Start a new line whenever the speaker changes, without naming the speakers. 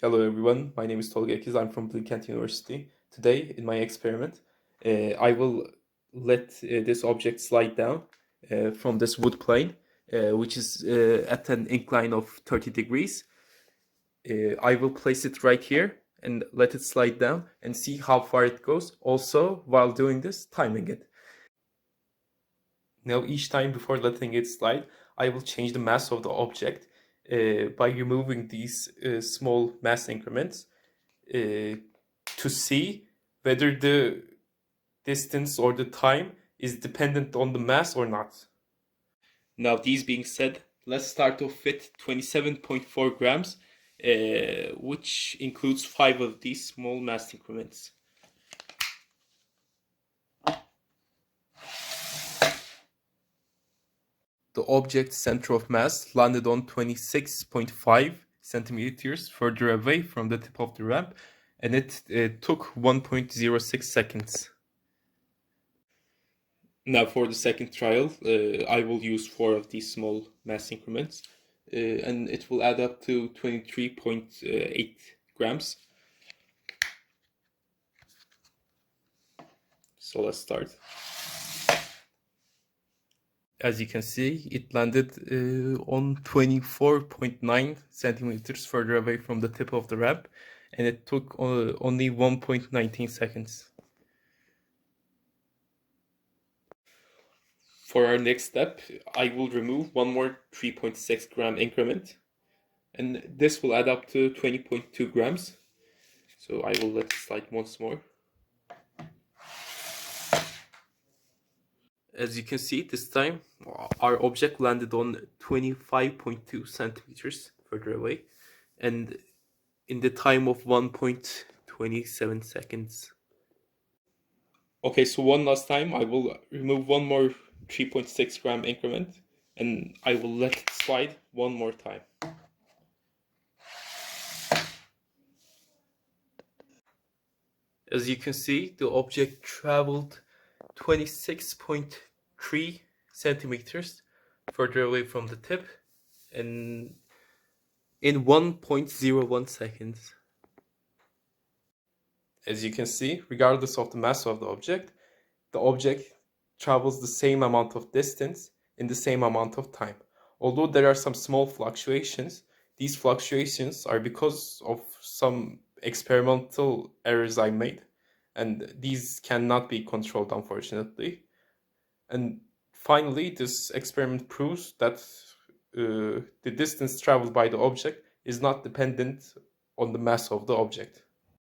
Hello everyone, my name is Tolga Ekiz, I'm from Bilkent University. Today, in my experiment, I will let this object slide down from this wood plane, which is at an incline of 30 degrees. I will place it right here and let it slide down and see how far it goes. Also, while doing this, timing it. Now, each time before letting it slide, I will change the mass of the object by removing these small mass increments to see whether the distance or the time is dependent on the mass or not. Now, these being said, let's start off with 27.4 grams, which includes 5 of these small mass increments. The object's center of mass landed on 26.5 centimeters further away from the tip of the ramp, and it took 1.06 seconds. Now for the second trial, I will use 4 of these small mass increments, and it will add up to 23.8 grams. So let's start. As you can see, it landed on 24.9 centimeters further away from the tip of the ramp, and it took only 1.19 seconds. For our next step, I will remove one more 3.6 gram increment, and this will add up to 20.2 grams. So I will let it slide once more. As you can see, this time our object landed on 25.2 centimeters further away, and in the time of 1.27 seconds. Okay, so one last time, I will remove one more 3.6 gram increment, and I will let it slide one more time. As you can see, the object traveled 26.3 centimeters further away from the tip, and in 1.01 seconds. As you can see, regardless of the mass of the object travels the same amount of distance in the same amount of time. Although there are some small fluctuations, these fluctuations are because of some experimental errors I made, and these cannot be controlled, unfortunately. And finally, this experiment proves that the distance traveled by the object is not dependent on the mass of the object.